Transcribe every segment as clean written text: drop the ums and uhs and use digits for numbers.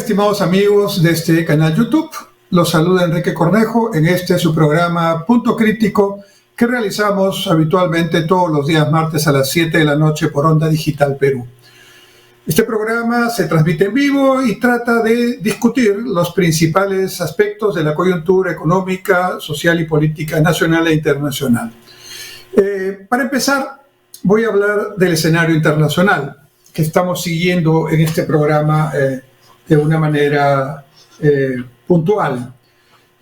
estimados amigos de este canal YouTube, los saluda Enrique Cornejo en este su programa Punto Crítico que realizamos habitualmente todos los días martes a las 7 de la noche por Onda Digital Perú. Este programa se transmite en vivo y trata de discutir los principales aspectos de la coyuntura económica, social y política nacional e internacional. Para empezar, voy a hablar del escenario internacional que estamos siguiendo en este programa de una manera puntual.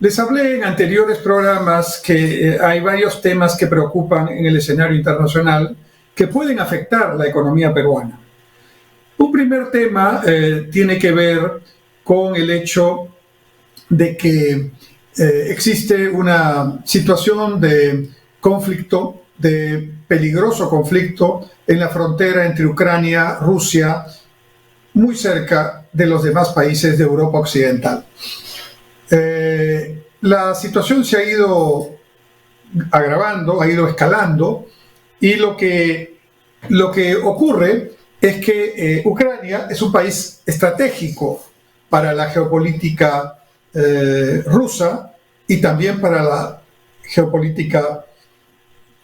Les hablé en anteriores programas que hay varios temas que preocupan en el escenario internacional que pueden afectar la economía peruana. Un primer tema tiene que ver con el hecho de que existe una situación de conflicto, de peligroso conflicto en la frontera entre Ucrania y Rusia, muy cerca de los demás países de Europa Occidental. La situación se ha ido agravando, ha ido escalando, y lo que ocurre es que Ucrania es un país estratégico para la geopolítica rusa y también para la geopolítica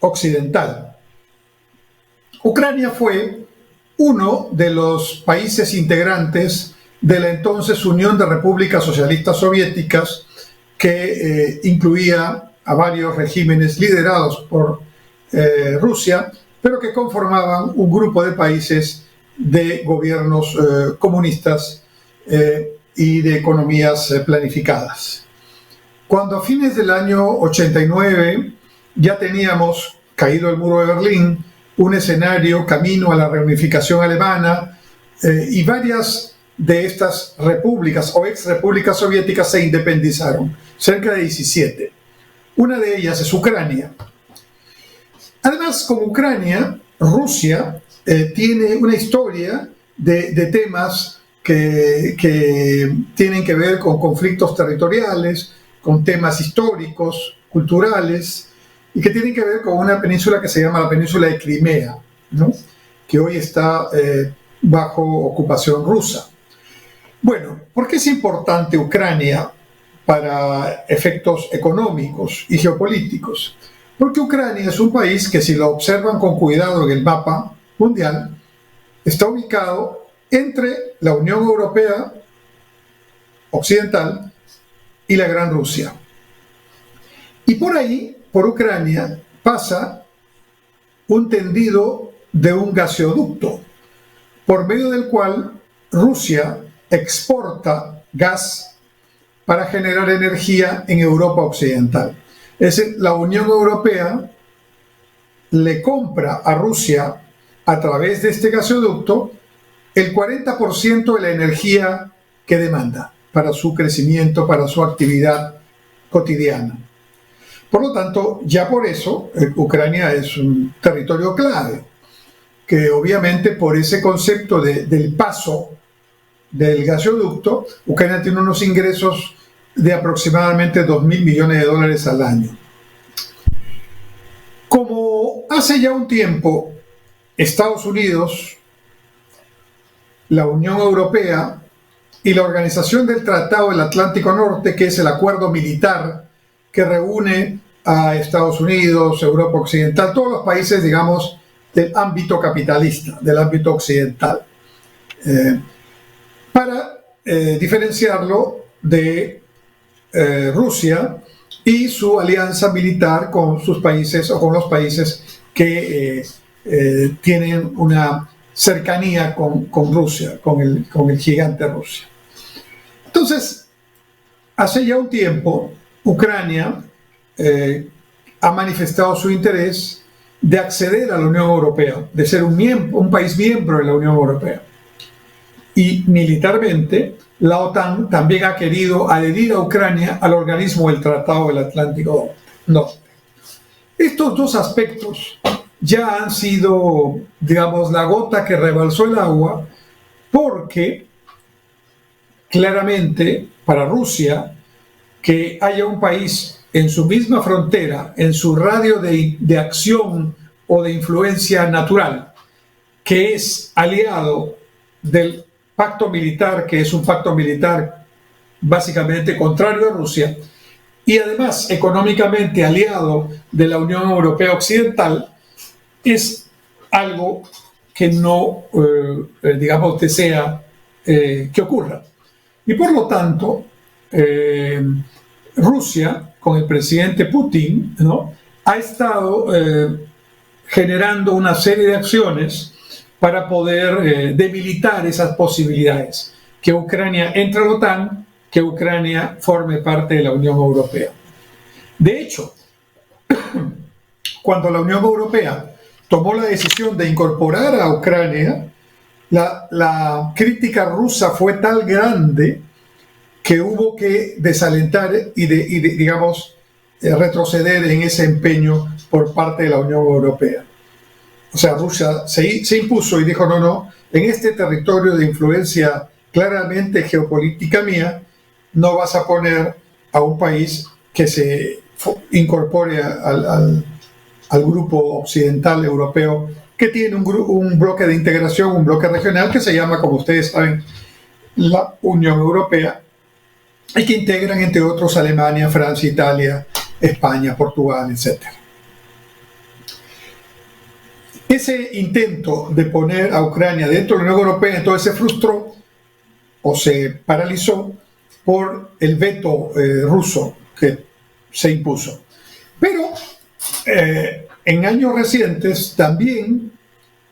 occidental. Ucrania fue uno de los países integrantes de la entonces Unión de Repúblicas Socialistas Soviéticas, que incluía a varios regímenes liderados por Rusia, pero que conformaban un grupo de países de gobiernos comunistas y de economías planificadas. Cuando a fines del año 89 ya teníamos caído el muro de Berlín, un escenario camino a la reunificación alemana, y varias de estas repúblicas o exrepúblicas soviéticas se independizaron, cerca de 17. Una de ellas es Ucrania. Además, con Ucrania, Rusia tiene una historia de temas que tienen que ver con conflictos territoriales, con temas históricos, culturales, y que tienen que ver con una península que se llama la península de Crimea, ¿no?, que hoy está bajo ocupación rusa. Bueno, ¿por qué es importante Ucrania para efectos económicos y geopolíticos? Porque Ucrania es un país que, si lo observan con cuidado en el mapa mundial, está ubicado entre la Unión Europea Occidental y la Gran Rusia. Y por ahí, por Ucrania, pasa un tendido de un gaseoducto, por medio del cual Rusia exporta gas para generar energía en Europa Occidental. Es decir, la Unión Europea le compra a Rusia, a través de este gaseoducto, el 40% de la energía que demanda para su crecimiento, para su actividad cotidiana. Por lo tanto, ya por eso, Ucrania es un territorio clave, que obviamente por ese concepto del paso del gaseoducto, Ucrania tiene unos ingresos de aproximadamente $2.000 millones al año. Como hace ya un tiempo Estados Unidos, la Unión Europea y la Organización del Tratado del Atlántico Norte, que es el acuerdo militar que reúne a Estados Unidos, Europa Occidental, todos los países, digamos, del ámbito capitalista, del ámbito occidental, para diferenciarlo de Rusia y su alianza militar con sus países o con los países que tienen una cercanía con Rusia, con el gigante Rusia. Entonces, hace ya un tiempo, Ucrania ha manifestado su interés de acceder a la Unión Europea, de ser un país miembro de la Unión Europea. Y militarmente, la OTAN también ha querido adherir a Ucrania al organismo del Tratado del Atlántico Norte. Estos dos aspectos ya han sido, digamos, la gota que rebalsó el agua, porque claramente para Rusia, que haya un país en su misma frontera, en su radio de acción o de influencia natural, que es aliado del pacto militar, que es un pacto militar básicamente contrario a Rusia, y además económicamente aliado de la Unión Europea Occidental, es algo que no, digamos, desea que ocurra. Y por lo tanto, Rusia, con el presidente Putin, ¿no?, ha estado generando una serie de acciones para poder debilitar esas posibilidades, que Ucrania entre a la OTAN, que Ucrania forme parte de la Unión Europea. De hecho, cuando la Unión Europea tomó la decisión de incorporar a Ucrania, la crítica rusa fue tan grande que hubo que desalentar y digamos, retroceder en ese empeño por parte de la Unión Europea. O sea, Rusia se impuso y dijo, no, en este territorio de influencia claramente geopolítica mía, no vas a poner a un país que se incorpore al grupo occidental europeo, que tiene un bloque de integración, un bloque regional que se llama, como ustedes saben, la Unión Europea, y que integran, entre otros, Alemania, Francia, Italia, España, Portugal, etc. Ese intento de poner a Ucrania dentro de la Unión Europea entonces se frustró o se paralizó por el veto ruso que se impuso. Pero en años recientes también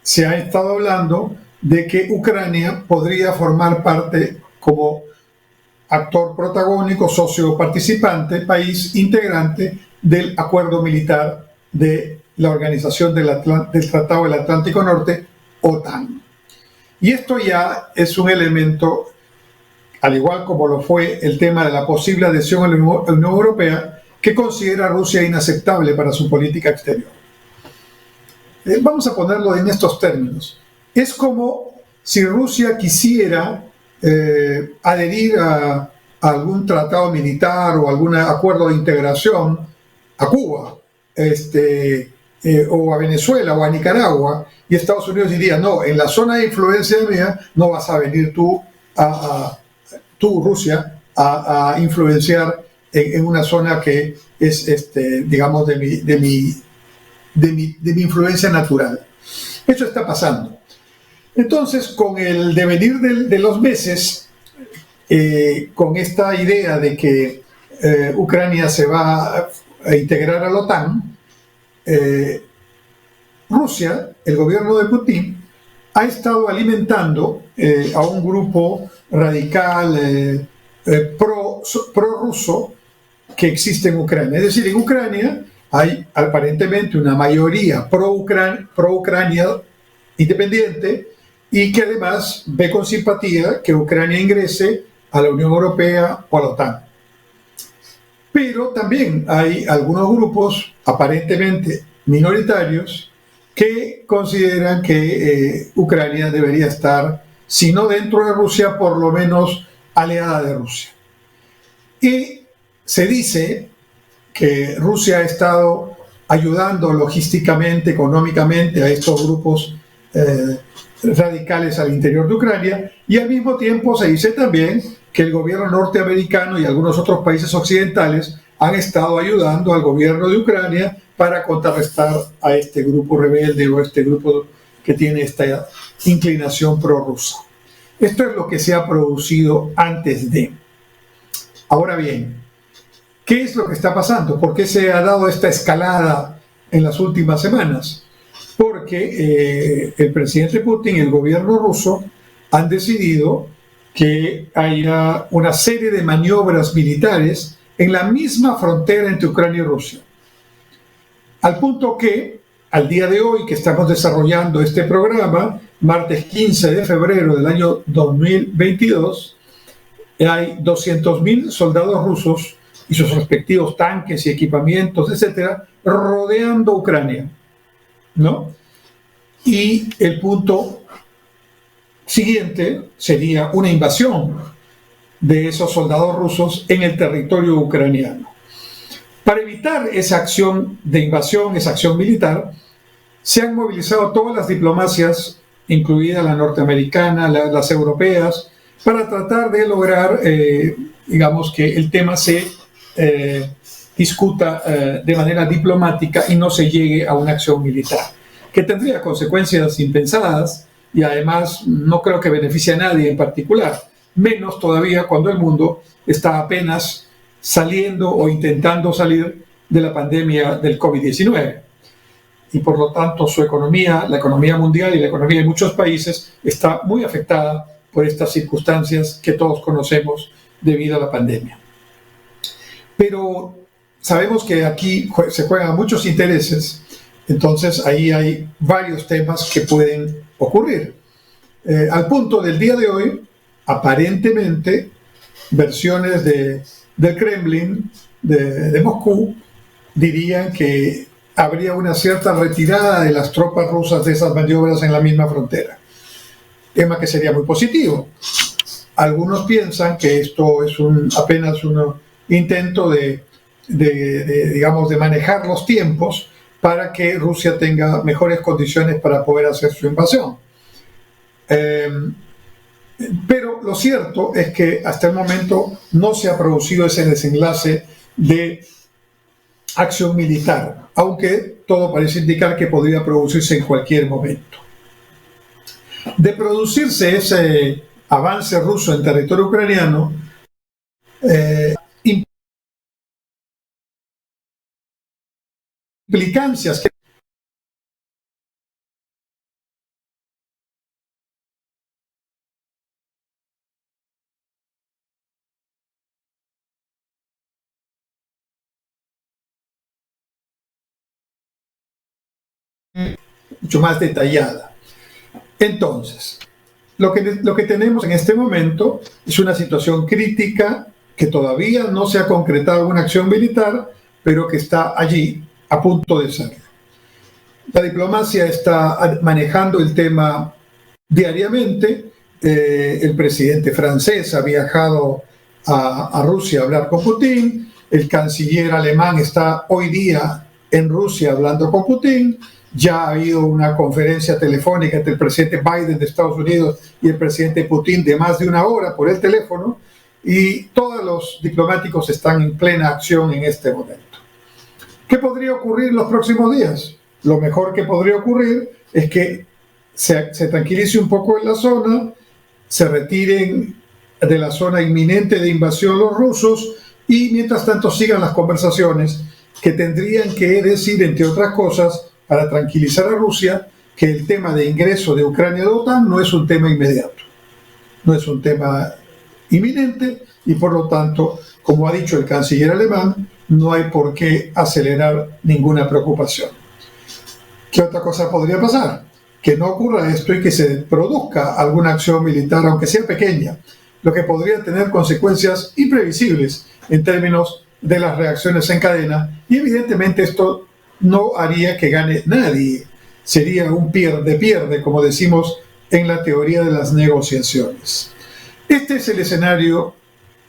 se ha estado hablando de que Ucrania podría formar parte como actor protagónico, socio participante, país integrante del acuerdo militar de la Organización del Tratado del Atlántico Norte, OTAN. Y esto ya es un elemento, al igual como lo fue el tema de la posible adhesión a la Unión Europea, que considera a Rusia inaceptable para su política exterior. Vamos a ponerlo en estos términos. Es como si Rusia quisiera adherir a algún tratado militar o algún acuerdo de integración a Cuba, o a Venezuela o a Nicaragua, y Estados Unidos diría, no, en la zona de influencia mía no vas a venir tú, Rusia, a influenciar en una zona que es, digamos, de mi influencia natural. Eso está pasando. Entonces, con el devenir de los meses, con esta idea de que Ucrania se va a integrar a la OTAN, Rusia, el gobierno de Putin, ha estado alimentando a un grupo radical pro-ruso que existe en Ucrania. Es decir, en Ucrania hay aparentemente una mayoría pro-Ucrania independiente y que además ve con simpatía que Ucrania ingrese a la Unión Europea o a la OTAN. Pero también hay algunos grupos aparentemente minoritarios que consideran que Ucrania debería estar, si no dentro de Rusia, por lo menos aliada de Rusia. Y se dice que Rusia ha estado ayudando logísticamente, económicamente a estos grupos radicales al interior de Ucrania, y al mismo tiempo se dice también que el gobierno norteamericano y algunos otros países occidentales han estado ayudando al gobierno de Ucrania para contrarrestar a este grupo rebelde o este grupo que tiene esta inclinación prorrusa. Esto es lo que se ha producido antes de. Ahora bien, ¿qué es lo que está pasando? ¿Por qué se ha dado esta escalada en las últimas semanas? Porque el presidente Putin y el gobierno ruso han decidido que haya una serie de maniobras militares en la misma frontera entre Ucrania y Rusia. Al punto que, al día de hoy que estamos desarrollando este programa, martes 15 de febrero del año 2022, hay 200.000 soldados rusos y sus respectivos tanques y equipamientos, etcétera, rodeando Ucrania, ¿no? Y el punto siguiente sería una invasión de esos soldados rusos en el territorio ucraniano. Para evitar esa acción de invasión, esa acción militar, se han movilizado todas las diplomacias incluida la norteamericana, las europeas, para tratar de lograr, digamos, que el tema se discuta de manera diplomática y no se llegue a una acción militar, que tendría consecuencias impensadas y además no creo que beneficie a nadie en particular, menos todavía cuando el mundo está apenas saliendo o intentando salir de la pandemia del COVID-19. Y por lo tanto su economía, la economía mundial y la economía de muchos países está muy afectada por estas circunstancias que todos conocemos debido a la pandemia. Pero sabemos que aquí se juegan muchos intereses, entonces ahí hay varios temas que pueden ocurrir. Al punto del día de hoy, aparentemente, versiones del Kremlin, de Moscú, dirían que habría una cierta retirada de las tropas rusas de esas maniobras en la misma frontera. Tema que sería muy positivo. Algunos piensan que esto es apenas un intento digamos, de manejar los tiempos para que Rusia tenga mejores condiciones para poder hacer su invasión. Pero lo cierto es que hasta el momento no se ha producido ese desenlace de acción militar, aunque todo parece indicar que podría producirse en cualquier momento. De producirse ese avance ruso en territorio ucraniano, implicancias que mucho más detallada. Entonces, lo que tenemos en este momento es una situación crítica que todavía no se ha concretado una acción militar, pero que está allí a punto de serlo. La diplomacia está manejando el tema diariamente. El presidente francés ha viajado a Rusia a hablar con Putin. El canciller alemán está hoy día en Rusia hablando con Putin. Ya ha habido una conferencia telefónica entre el presidente Biden de Estados Unidos y el presidente Putin de más de una hora por el teléfono, y todos los diplomáticos están en plena acción en este momento. ¿Qué podría ocurrir en los próximos días? Lo mejor que podría ocurrir es que se tranquilice un poco en la zona, se retiren de la zona inminente de invasión los rusos y mientras tanto sigan las conversaciones que tendrían que decir, entre otras cosas, para tranquilizar a Rusia, que el tema de ingreso de Ucrania a la OTAN no es un tema inmediato, no es un tema inminente y por lo tanto, como ha dicho el canciller alemán, no hay por qué acelerar ninguna preocupación. ¿Qué otra cosa podría pasar? Que no ocurra esto y que se produzca alguna acción militar, aunque sea pequeña, lo que podría tener consecuencias imprevisibles en términos de las reacciones en cadena, y evidentemente esto no haría que gane nadie, sería un pierde-pierde, como decimos en la teoría de las negociaciones. Este es el escenario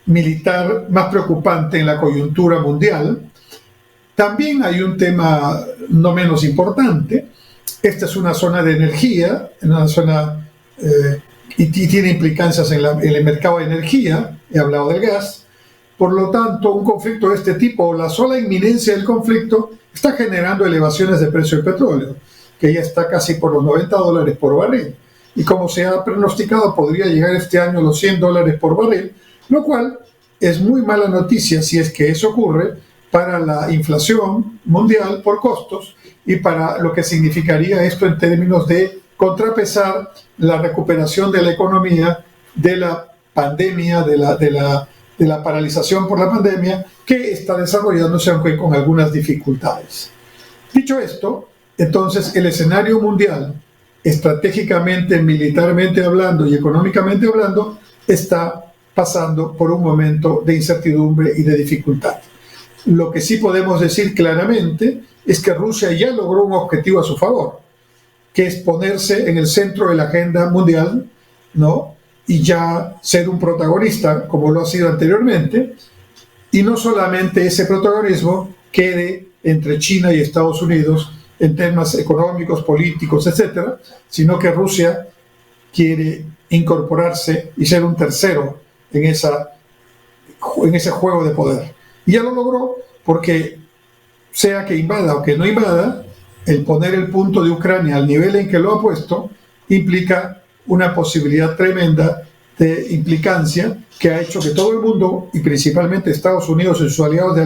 militar más preocupante en la coyuntura mundial. También hay un tema no menos importante. Esta es una zona de energía, una zona y tiene implicancias en el mercado de energía, he hablado del gas. Por lo tanto, un conflicto de este tipo, o la sola inminencia del conflicto, está generando elevaciones de precio del petróleo, que ya está casi por los $90 por barril. Y como se ha pronosticado, podría llegar este año a los $100 por barril, lo cual es muy mala noticia si es que eso ocurre para la inflación mundial por costos y para lo que significaría esto en términos de contrapesar la recuperación de la economía de la pandemia, de la paralización por la pandemia, que está desarrollándose aunque con algunas dificultades. Dicho esto, entonces el escenario mundial, estratégicamente, militarmente hablando y económicamente hablando, está pasando por un momento de incertidumbre y de dificultad. Lo que sí podemos decir claramente es que Rusia ya logró un objetivo a su favor, que es ponerse en el centro de la agenda mundial, ¿no? Y ya ser un protagonista, como lo ha sido anteriormente, y no solamente ese protagonismo quede entre China y Estados Unidos en temas económicos, políticos, etcétera, sino que Rusia quiere incorporarse y ser un tercero en ese juego de poder. Y ya lo logró porque, sea que invada o que no invada, el poner el punto de Ucrania al nivel en que lo ha puesto implica una posibilidad tremenda de implicancia que ha hecho que todo el mundo, y principalmente Estados Unidos y sus aliados de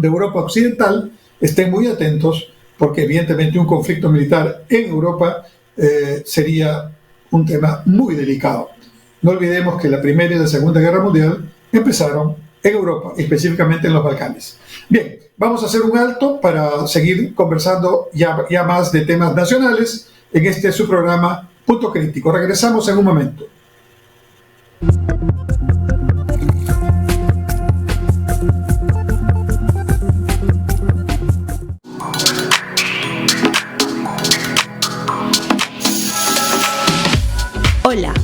Europa Occidental, estén muy atentos, porque evidentemente un conflicto militar en Europa sería un tema muy delicado. No olvidemos que la Primera y la Segunda Guerra Mundial empezaron en Europa, específicamente en los Balcanes. Bien, vamos a hacer un alto para seguir conversando ya más de temas nacionales en este su programa Punto Crítico. Regresamos en un momento. Hola,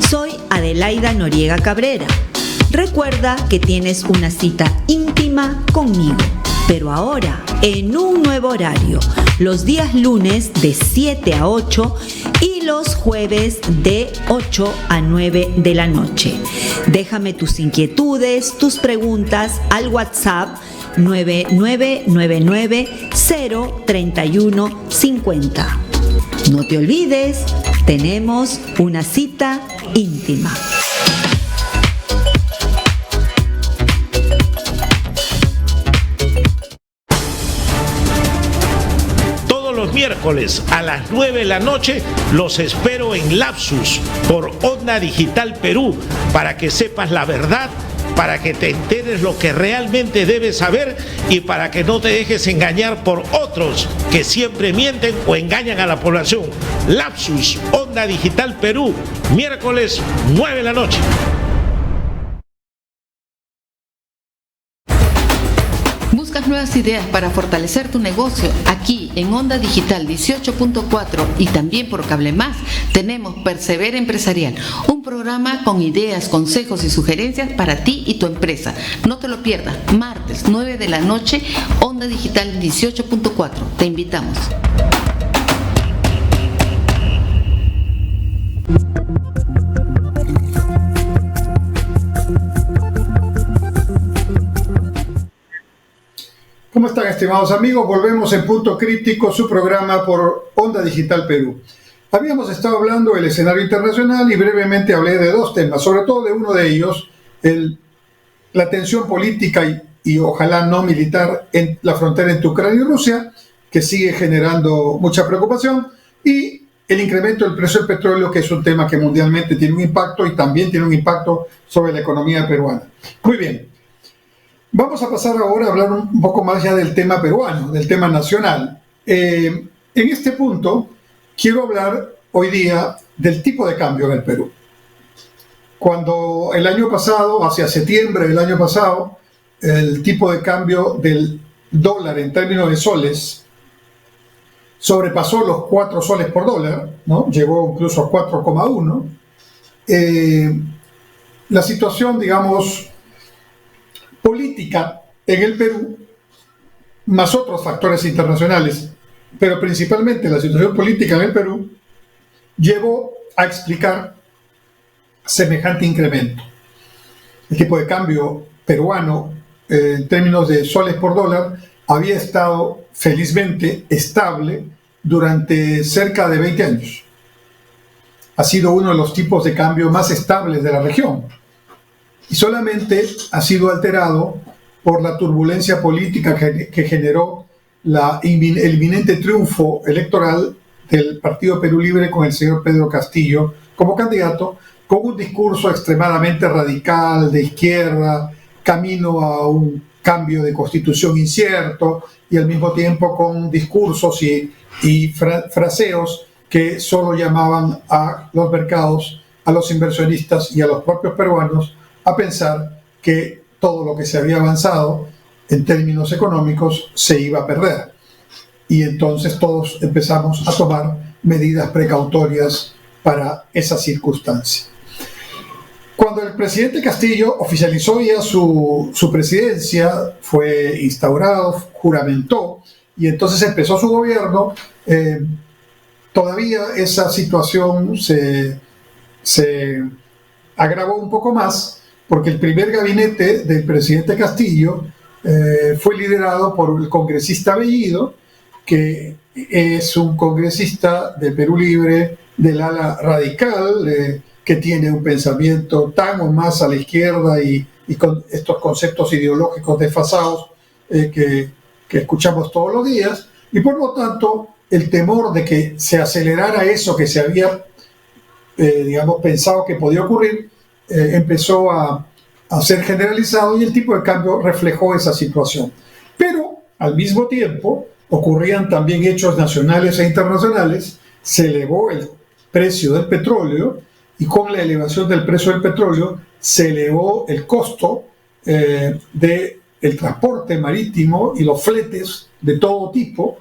soy Adelaida Noriega Cabrera. Recuerda que tienes una cita íntima conmigo, pero ahora en un nuevo horario, los días lunes de 7 a 8 y los jueves de 8 a 9 de la noche. Déjame tus inquietudes, tus preguntas al WhatsApp 9999-03150. No te olvides, tenemos una cita íntima. Los miércoles a las 9 de la noche los espero en Lapsus por Onda Digital Perú para que sepas la verdad, para que te enteres lo que realmente debes saber y para que no te dejes engañar por otros que siempre mienten o engañan a la población. Lapsus, Onda Digital Perú, miércoles 9 de la noche. ¿Buscas nuevas ideas para fortalecer tu negocio? Aquí en Onda Digital 18.4 y también por Cable Más tenemos Persevera Empresarial, un programa con ideas, consejos y sugerencias para ti y tu empresa. No te lo pierdas, martes 9 de la noche, Onda Digital 18.4. Te invitamos. ¿Cómo están, estimados amigos? Volvemos en Punto Crítico, su programa por Onda Digital Perú. Habíamos estado hablando del escenario internacional y brevemente hablé de dos temas, sobre todo de uno de ellos, la tensión política y ojalá no militar en la frontera entre Ucrania y Rusia, que sigue generando mucha preocupación, y el incremento del precio del petróleo, que es un tema que mundialmente tiene un impacto y también tiene un impacto sobre la economía peruana. Muy bien. Vamos a pasar ahora a hablar un poco más ya del tema peruano, del tema nacional. En este punto, quiero hablar hoy día del tipo de cambio en el Perú. Cuando el año pasado, hacia septiembre del año pasado, el tipo de cambio del dólar en términos de soles sobrepasó los 4 soles por dólar, ¿no? Llegó incluso a 4,1. La situación, digamos, política en el Perú, más otros factores internacionales, pero principalmente la situación política en el Perú, llevó a explicar semejante incremento. El tipo de cambio peruano, en términos de soles por dólar, había estado felizmente estable durante cerca de 20 años. Ha sido uno de los tipos de cambio más estables de la región. Y solamente ha sido alterado por la turbulencia política que generó el inminente triunfo electoral del Partido Perú Libre con el señor Pedro Castillo como candidato, con un discurso extremadamente radical, de izquierda, camino a un cambio de constitución incierto, y al mismo tiempo con discursos y fraseos que solo llamaban a los mercados, a los inversionistas y a los propios peruanos a pensar que todo lo que se había avanzado en términos económicos se iba a perder. Y entonces todos empezamos a tomar medidas precautorias para esa circunstancia. Cuando el presidente Castillo oficializó ya su presidencia, fue instaurado, juramentó, y entonces empezó su gobierno, todavía esa situación se agravó un poco más porque el primer gabinete del presidente Castillo fue liderado por el congresista Bellido, que es un congresista de Perú Libre del ala radical, que tiene un pensamiento tan o más a la izquierda y con estos conceptos ideológicos desfasados que escuchamos todos los días, y por lo tanto el temor de que se acelerara eso que se había pensado que podía ocurrir empezó a ser generalizado, y el tipo de cambio reflejó esa situación. Pero al mismo tiempo ocurrían también hechos nacionales e internacionales. Se elevó el precio del petróleo, y con la elevación del precio del petróleo se elevó el costo del transporte marítimo y los fletes de todo tipo.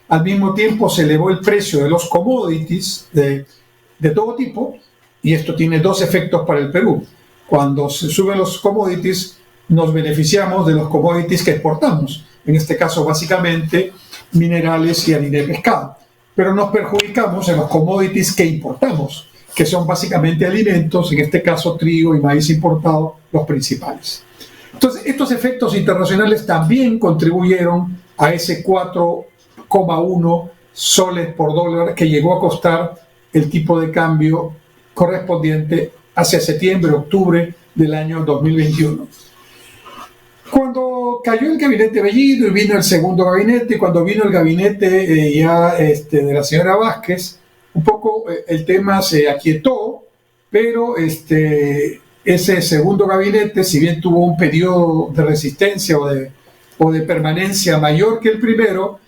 Al mismo tiempo se elevó el precio de los commodities de todo tipo, y esto tiene dos efectos para el Perú. Cuando se suben los commodities, nos beneficiamos de los commodities que exportamos, en este caso básicamente minerales y harina de pescado, pero nos perjudicamos en los commodities que importamos, que son básicamente alimentos, en este caso trigo y maíz importado, los principales. Entonces, estos efectos internacionales también contribuyeron a ese 4,1 soles por dólar que llegó a costar el tipo de cambio correspondiente hacia septiembre, octubre del año 2021. Cuando cayó el gabinete Bellido y vino el segundo gabinete, y cuando vino el gabinete de la señora Vázquez, un poco el tema se aquietó, pero ese segundo gabinete, si bien tuvo un periodo de resistencia o de permanencia mayor que el primero,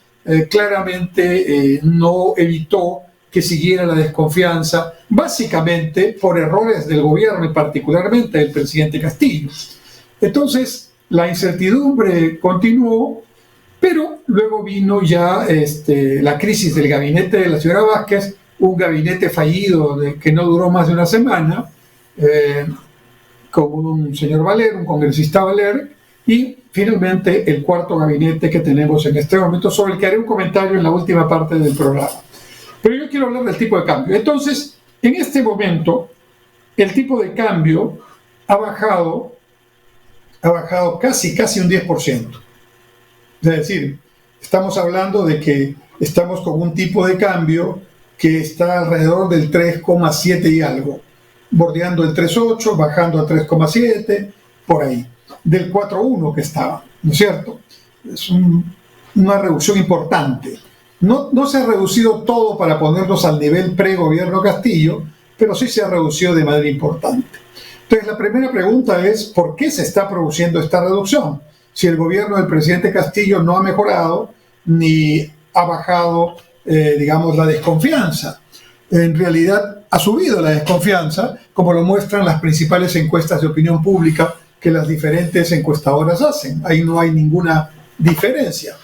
claramente no evitó que siguiera la desconfianza, básicamente por errores del gobierno y particularmente del presidente Castillo. Entonces, la incertidumbre continuó, pero luego vino ya la crisis del gabinete de la señora Vázquez, un gabinete fallido que no duró más de una semana, con un señor Valer, un congresista Valer, y finalmente el cuarto gabinete que tenemos en este momento, sobre el que haré un comentario en la última parte del programa. Pero yo quiero hablar del tipo de cambio. Entonces, en este momento, el tipo de cambio ha bajado casi un 10%. Es decir, estamos hablando de que estamos con un tipo de cambio que está alrededor del 3,7 y algo, bordeando el 3,8, bajando a 3,7, por ahí, del 4,1 que estaba, ¿no es cierto? Es una reducción importante. No se ha reducido todo para ponernos al nivel pre-gobierno Castillo, pero sí se ha reducido de manera importante. Entonces, la primera pregunta es, ¿por qué se está produciendo esta reducción? Si el gobierno del presidente Castillo no ha mejorado, ni ha bajado, la desconfianza. En realidad, ha subido la desconfianza, como lo muestran las principales encuestas de opinión pública que las diferentes encuestadoras hacen. Ahí no hay ninguna diferencia.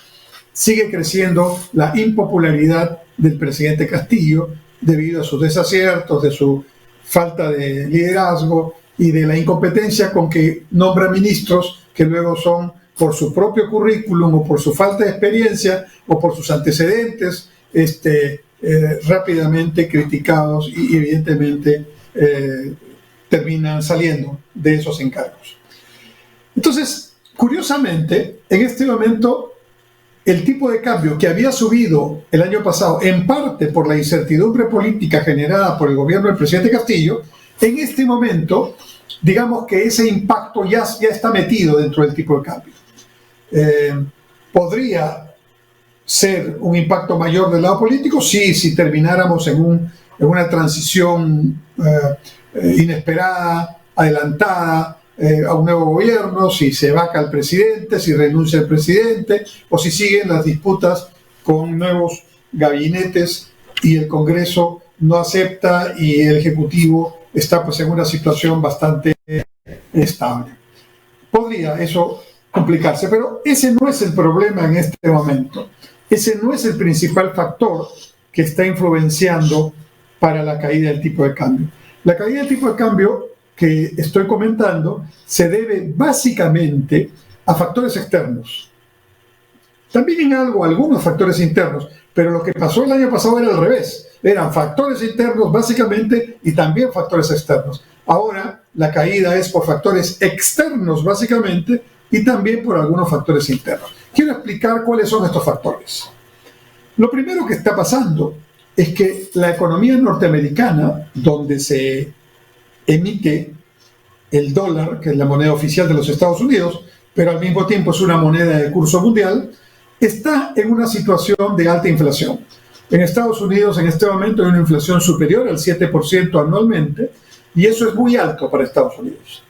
Sigue creciendo la impopularidad del presidente Castillo debido a sus desaciertos, de su falta de liderazgo y de la incompetencia con que nombra ministros que luego son, por su propio currículum o por su falta de experiencia o por sus antecedentes, rápidamente criticados y evidentemente terminan saliendo de esos encargos. Entonces, curiosamente, en este momento, el tipo de cambio que había subido el año pasado, en parte por la incertidumbre política generada por el gobierno del presidente Castillo, en este momento, digamos que ese impacto ya está metido dentro del tipo de cambio. Podría ser un impacto mayor del lado político, sí, si termináramos en una transición inesperada, adelantada, a un nuevo gobierno, si se vaca el presidente, si renuncia el presidente, o si siguen las disputas con nuevos gabinetes y el Congreso no acepta y el Ejecutivo está pues en una situación bastante estable. Podría eso complicarse, pero ese no es el problema en este momento. Ese no es el principal factor que está influenciando para la caída del tipo de cambio. La caída del tipo de cambio que estoy comentando se debe básicamente a factores externos. También en algunos factores internos, pero lo que pasó el año pasado era al revés. eran factores internos básicamente y también factores externos. Ahora la caída es por factores externos básicamente y también por algunos factores internos. Quiero explicar cuáles son estos factores. Lo primero que está pasando es que la economía norteamericana, donde se emite el dólar, que es la moneda oficial de los Estados Unidos, pero al mismo tiempo es una moneda de curso mundial, está en una situación de alta inflación. En Estados Unidos en este momento hay una inflación superior al 7% anualmente, y eso es muy alto para Estados Unidos.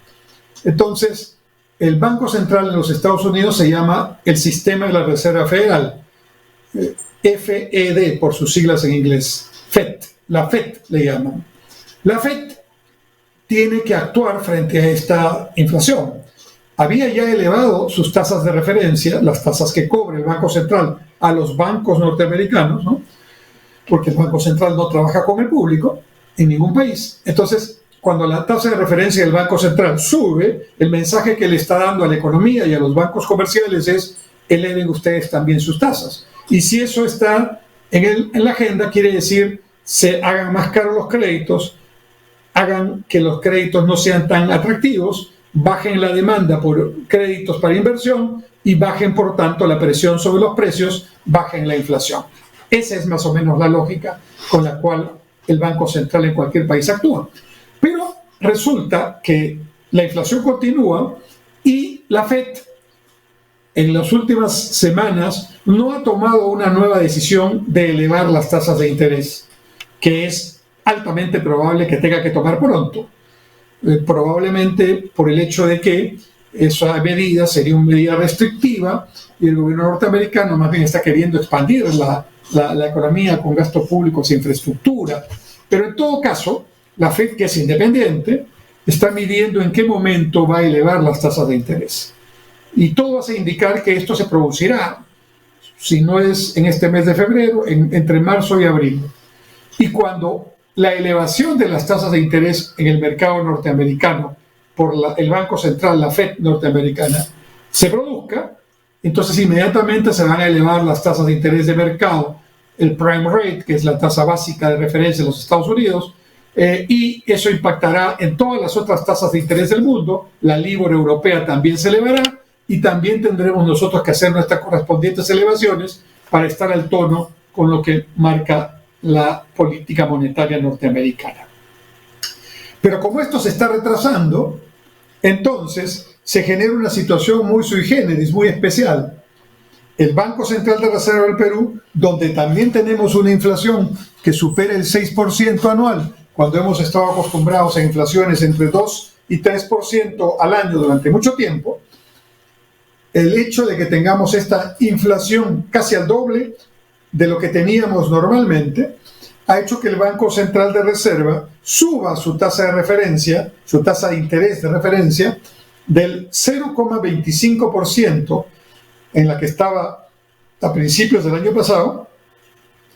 Entonces, el Banco Central de los Estados Unidos se llama el Sistema de la Reserva Federal, FED por sus siglas en inglés, FED, la FED le llaman. La FED tiene que actuar frente a esta inflación. Había ya elevado sus tasas de referencia, las tasas que cobra el Banco Central a los bancos norteamericanos, ¿no? Porque el Banco Central no trabaja con el público en ningún país. Entonces, cuando la tasa de referencia del Banco Central sube, el mensaje que le está dando a la economía y a los bancos comerciales es: eleven ustedes también sus tasas. Y si eso está en la agenda, quiere decir se hagan más caros los créditos, hagan que los créditos no sean tan atractivos, bajen la demanda por créditos para inversión y bajen, por tanto, la presión sobre los precios, bajen la inflación. Esa es más o menos la lógica con la cual el Banco Central en cualquier país actúa. Pero resulta que la inflación continúa y la FED en las últimas semanas no ha tomado una nueva decisión de elevar las tasas de interés, que es altamente probable que tenga que tomar pronto. Probablemente por el hecho de que esa medida sería una medida restrictiva y el gobierno norteamericano más bien está queriendo expandir la economía con gastos públicos e infraestructura. Pero en todo caso, la FED, que es independiente, está midiendo en qué momento va a elevar las tasas de interés. Y todo hace indicar que esto se producirá, si no es en este mes de febrero, entre marzo y abril. Y cuando la elevación de las tasas de interés en el mercado norteamericano por el Banco Central, la FED norteamericana, se produzca, entonces inmediatamente se van a elevar las tasas de interés de mercado, el prime rate, que es la tasa básica de referencia de los Estados Unidos, y eso impactará en todas las otras tasas de interés del mundo. La LIBOR europea también se elevará y también tendremos nosotros que hacer nuestras correspondientes elevaciones para estar al tono con lo que marca la política monetaria norteamericana. Pero como esto se está retrasando, entonces se genera una situación muy sui generis, muy especial. El Banco Central de Reserva del Perú, donde también tenemos una inflación que supera el 6% anual, cuando hemos estado acostumbrados a inflaciones entre 2 y 3% al año durante mucho tiempo, el hecho de que tengamos esta inflación casi al doble de lo que teníamos normalmente, ha hecho que el Banco Central de Reserva suba su tasa de referencia, su tasa de interés de referencia, del 0,25% en la que estaba a principios del año pasado,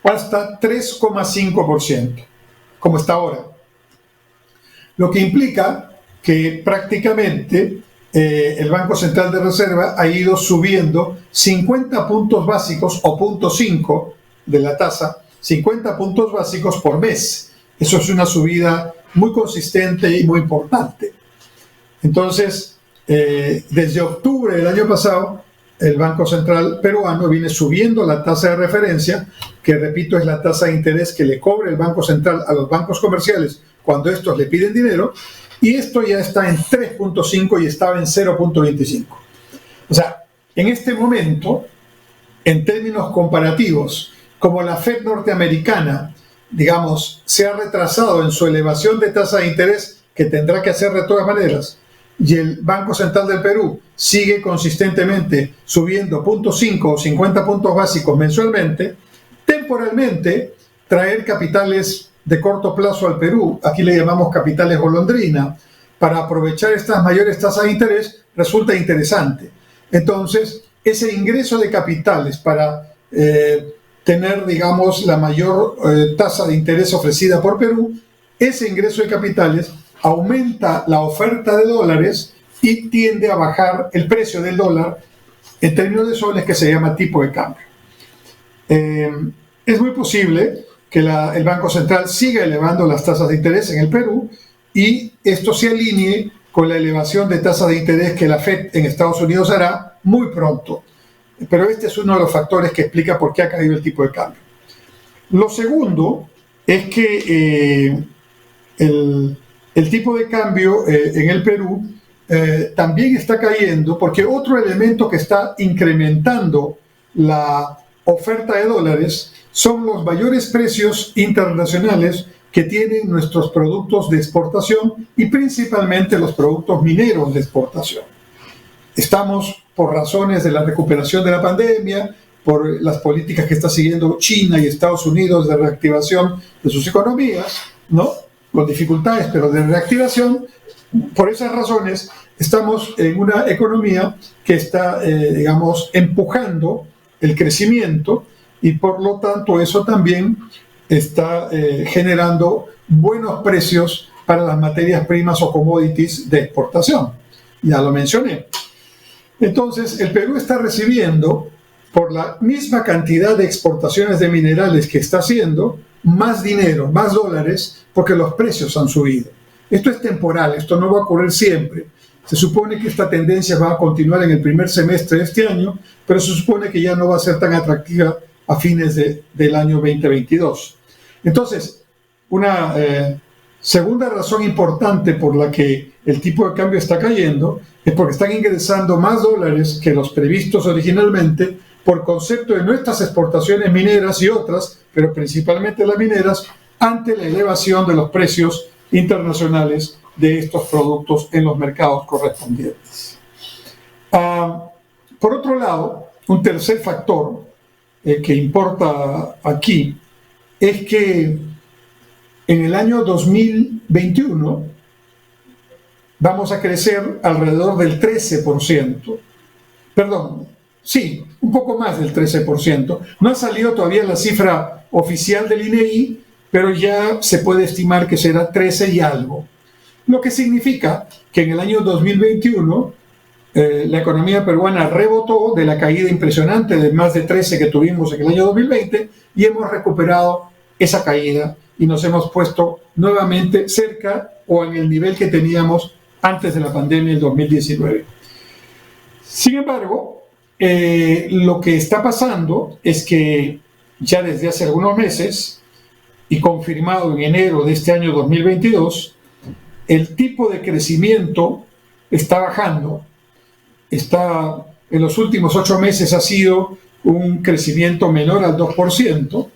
hasta 3,5%, como está ahora. Lo que implica que prácticamente el Banco Central de Reserva ha ido subiendo 50 puntos básicos o 0,5 de la tasa, 50 puntos básicos por mes. Eso es una subida muy consistente y muy importante. Entonces, desde octubre del año pasado, el Banco Central peruano viene subiendo la tasa de referencia, que repito es la tasa de interés que le cobra el Banco Central a los bancos comerciales cuando estos le piden dinero, y esto ya está en 3,5 y estaba en 0,25. O sea, en este momento, en términos comparativos, como la FED norteamericana, digamos, se ha retrasado en su elevación de tasa de interés, que tendrá que hacer de todas maneras, y el Banco Central del Perú sigue consistentemente subiendo 0,5 o 50 puntos básicos mensualmente, temporalmente traer capitales de corto plazo al Perú, aquí le llamamos capitales golondrina, para aprovechar estas mayores tasas de interés resulta interesante. Entonces, ese ingreso de capitales para tener, digamos, la mayor tasa de interés ofrecida por Perú, ese ingreso de capitales aumenta la oferta de dólares y tiende a bajar el precio del dólar en términos de soles, que se llama tipo de cambio. Es muy posible que el Banco Central siga elevando las tasas de interés en el Perú y esto se alinee con la elevación de tasas de interés que la FED en Estados Unidos hará muy pronto. Pero este es uno de los factores que explica por qué ha caído el tipo de cambio. Lo segundo es que el tipo de cambio en el Perú también está cayendo porque otro elemento que está incrementando la oferta de dólares son los mayores precios internacionales que tienen nuestros productos de exportación y principalmente los productos mineros de exportación. Estamos, por razones de la recuperación de la pandemia, por las políticas que está siguiendo China y Estados Unidos de reactivación de sus economías, ¿no? Con dificultades, pero de reactivación, por esas razones estamos en una economía que está, digamos, empujando el crecimiento y por lo tanto eso también está generando buenos precios para las materias primas o commodities de exportación. Ya lo mencioné. Entonces, el Perú está recibiendo, por la misma cantidad de exportaciones de minerales que está haciendo, más dinero, más dólares, porque los precios han subido. Esto es temporal, esto no va a ocurrir siempre. Se supone que esta tendencia va a continuar en el primer semestre de este año, pero se supone que ya no va a ser tan atractiva a fines del año 2022. Entonces, una segunda razón importante por la que el tipo de cambio está cayendo es porque están ingresando más dólares que los previstos originalmente por concepto de nuestras exportaciones mineras y otras, pero principalmente las mineras, ante la elevación de los precios internacionales de estos productos en los mercados correspondientes. Por otro lado, un tercer factor que importa aquí es que en el año 2021 vamos a crecer alrededor del 13%. Perdón, sí, un poco más del 13%. No ha salido todavía la cifra oficial del INEGI, pero ya se puede estimar que será 13 y algo. Lo que significa que en el año 2021 la economía peruana rebotó de la caída impresionante de más de 13 que tuvimos en el año 2020 y hemos recuperado esa caída y nos hemos puesto nuevamente cerca o en el nivel que teníamos antes de la pandemia del 2019. Sin embargo, lo que está pasando es que ya desde hace algunos meses y confirmado en enero de este año 2022, el tipo de crecimiento está bajando. En los últimos 8 meses ha sido un crecimiento menor al 2%.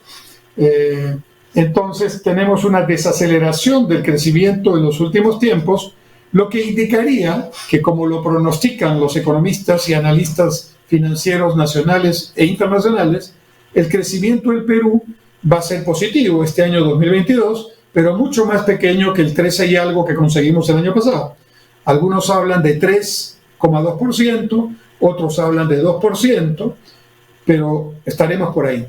Entonces tenemos una desaceleración del crecimiento en los últimos tiempos, lo que indicaría que, como lo pronostican los economistas y analistas financieros nacionales e internacionales, el crecimiento del Perú va a ser positivo este año 2022, pero mucho más pequeño que el 13 y algo que conseguimos el año pasado. Algunos hablan de 3,2%, otros hablan de 2%, pero estaremos por ahí.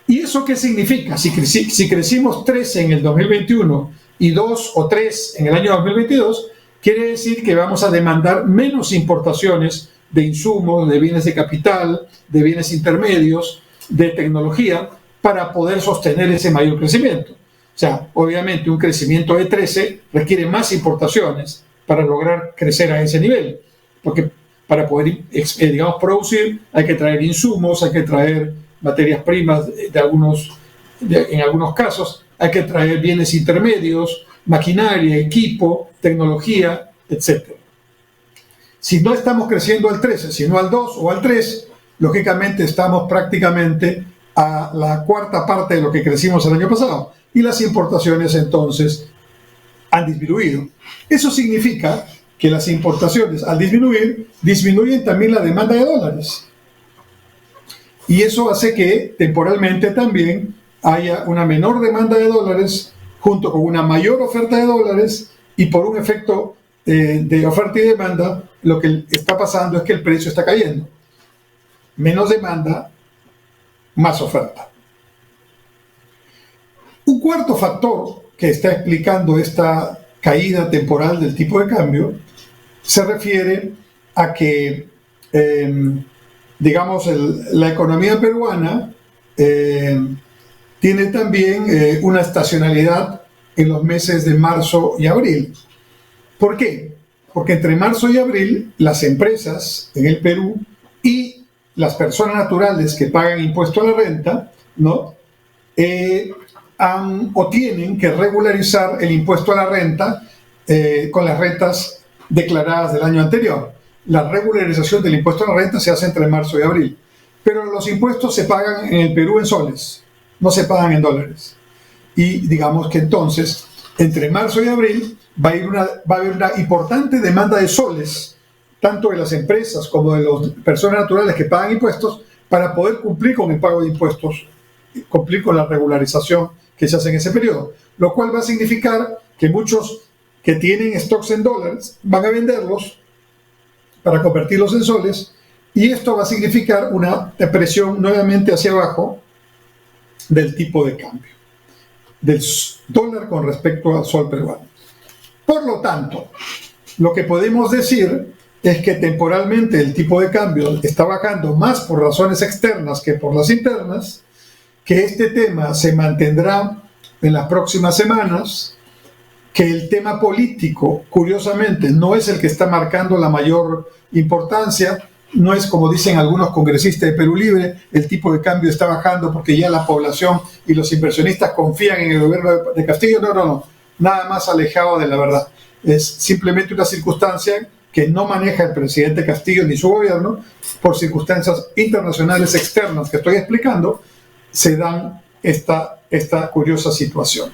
¿Y eso qué significa? Si crecimos 13 en el 2021 y 2 o 3 en el año 2022, quiere decir que vamos a demandar menos importaciones de insumos, de bienes de capital, de bienes intermedios, de tecnología, para poder sostener ese mayor crecimiento. O sea, obviamente un crecimiento de 13 requiere más importaciones para lograr crecer a ese nivel, porque para poder, digamos, producir hay que traer insumos, hay que traer materias primas en algunos casos, hay que traer bienes intermedios, maquinaria, equipo, tecnología, etc. Si no estamos creciendo al 13, sino al 2 o al 3, lógicamente estamos prácticamente a la cuarta parte de lo que crecimos el año pasado y las importaciones entonces han disminuido. Eso significa que las importaciones, al disminuir, disminuyen también la demanda de dólares. Y eso hace que temporalmente también haya una menor demanda de dólares junto con una mayor oferta de dólares, y por un efecto de oferta y demanda, lo que está pasando es que el precio está cayendo. Menos demanda, más oferta. Un cuarto factor que está explicando esta caída temporal del tipo de cambio se refiere a que, digamos, la economía peruana tiene también una estacionalidad en los meses de marzo y abril. ¿Por qué? Porque entre marzo y abril las empresas en el Perú y las personas naturales que pagan impuesto a la renta, ¿no? O tienen que regularizar el impuesto a la renta con las rentas declaradas del año anterior. La regularización del impuesto a la renta se hace entre marzo y abril. Pero los impuestos se pagan en el Perú en soles, no se pagan en dólares. Y digamos que entonces, entre marzo y abril, va a haber una importante demanda de soles, tanto de las empresas como de las personas naturales que pagan impuestos, para poder cumplir con el pago de impuestos, cumplir con la regularización que se hace en ese periodo. Lo cual va a significar que muchos que tienen stocks en dólares van a venderlos para convertirlos en soles, y esto va a significar una presión nuevamente hacia abajo del tipo de cambio, del dólar con respecto al sol peruano. Por lo tanto, lo que podemos decir es que temporalmente el tipo de cambio está bajando más por razones externas que por las internas, que este tema se mantendrá en las próximas semanas, que el tema político, curiosamente, no es el que está marcando la mayor importancia, no es como dicen algunos congresistas de Perú Libre, el tipo de cambio está bajando porque ya la población y los inversionistas confían en el gobierno de Castillo. No, nada más alejado de la verdad. Es simplemente una circunstancia que no maneja el presidente Castillo ni su gobierno, por circunstancias internacionales externas que estoy explicando, se dan esta curiosa situación.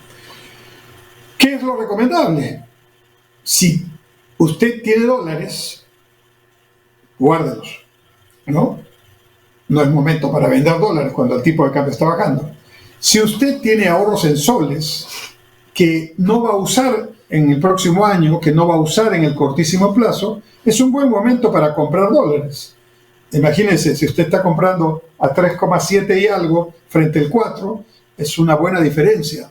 ¿Qué es lo recomendable? Si usted tiene dólares, guárdelos, ¿no? No es momento para vender dólares cuando el tipo de cambio está bajando. Si usted tiene ahorros en soles que no va a usar en el próximo año, que no va a usar en el cortísimo plazo, es un buen momento para comprar dólares. Imagínense, si usted está comprando a 3,7 y algo frente al 4, es una buena diferencia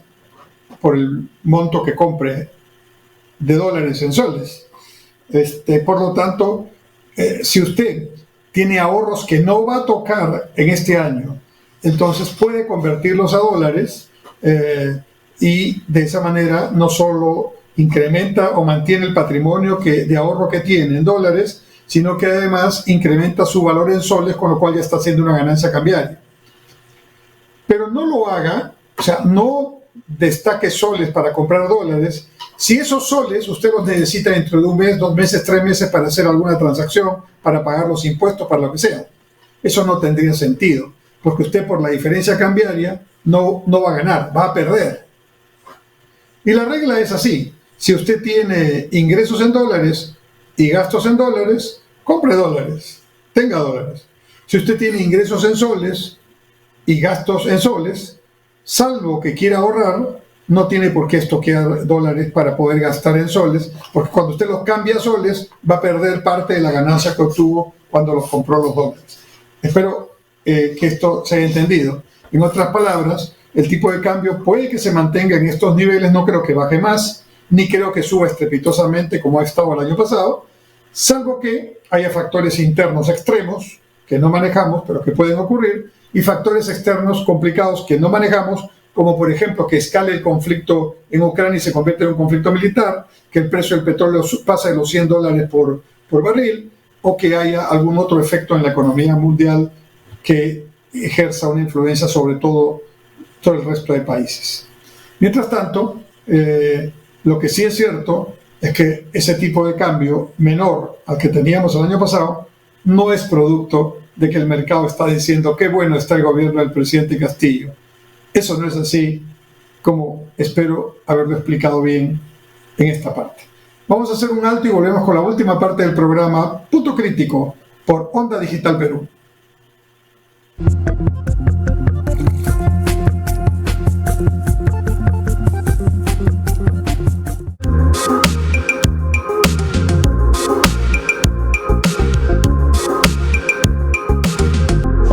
por el monto que compre de dólares en soles. Por lo tanto, si usted tiene ahorros que no va a tocar en este año, entonces puede convertirlos a dólares y de esa manera no solo incrementa o mantiene el patrimonio de ahorro que tiene en dólares, sino que además incrementa su valor en soles, con lo cual ya está haciendo una ganancia cambiaria. Pero no lo haga, o sea, no destaque soles para comprar dólares. Si esos soles usted los necesita dentro de un mes, 2 meses, 3 meses para hacer alguna transacción, para pagar los impuestos, para lo que sea, eso no tendría sentido, porque usted por la diferencia cambiaria no va a ganar, va a perder. Y la regla es así: si usted tiene ingresos en dólares y gastos en dólares, compre dólares, tenga dólares. Si usted tiene ingresos en soles y gastos en soles, salvo que quiera ahorrar, no tiene por qué estoquear dólares para poder gastar en soles, porque cuando usted los cambia a soles, va a perder parte de la ganancia que obtuvo cuando los compró los dólares. Espero que esto se haya entendido. En otras palabras, el tipo de cambio puede que se mantenga en estos niveles, no creo que baje más, ni creo que suba estrepitosamente como ha estado el año pasado, salvo que haya factores internos extremos que no manejamos, pero que pueden ocurrir, y factores externos complicados que no manejamos, como por ejemplo que escale el conflicto en Ucrania y se convierte en un conflicto militar, que el precio del petróleo pasa de los $100 por barril, o que haya algún otro efecto en la economía mundial que ejerza una influencia sobre todo el resto de países. Mientras tanto, lo que sí es cierto es que ese tipo de cambio menor al que teníamos el año pasado no es producto de que el mercado está diciendo qué bueno está el gobierno del presidente Castillo. Eso no es así, como espero haberlo explicado bien en esta parte. Vamos a hacer un alto y volvemos con la última parte del programa Punto Crítico por Onda Digital Perú.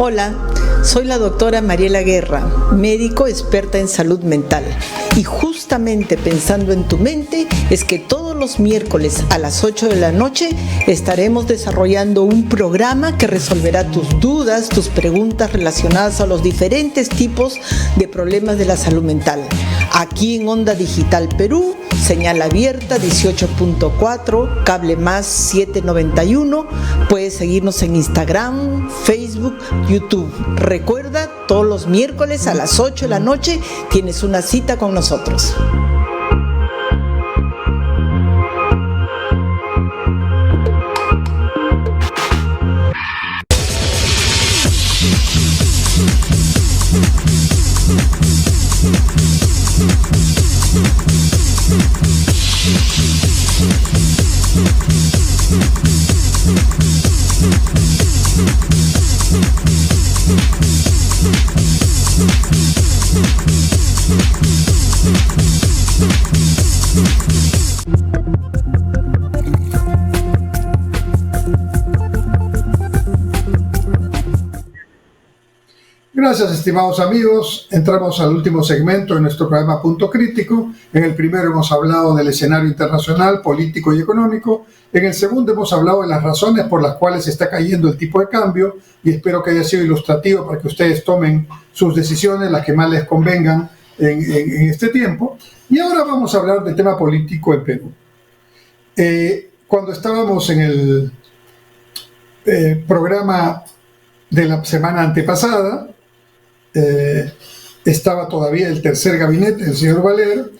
Hola, soy la doctora Mariela Guerra, médico experta en salud mental. Y justamente pensando en tu mente es que todos los miércoles a las 8 de la noche estaremos desarrollando un programa que resolverá tus dudas, tus preguntas relacionadas a los diferentes tipos de problemas de la salud mental. Aquí en Onda Digital Perú, señal abierta 18.4, cable más 791. Puedes seguirnos en Instagram, Facebook, YouTube. Recuerda, todos los miércoles a las 8 de la noche tienes una cita con nosotros. Gracias, estimados amigos. Entramos al último segmento de nuestro programa Punto Crítico. En el primero hemos hablado del escenario internacional, político y económico. En el segundo hemos hablado de las razones por las cuales está cayendo el tipo de cambio, y espero que haya sido ilustrativo para que ustedes tomen sus decisiones, las que más les convengan en este tiempo. Y ahora vamos a hablar del tema político en Perú. Cuando estábamos en el programa de la semana antepasada, estaba todavía el tercer gabinete del señor Valer,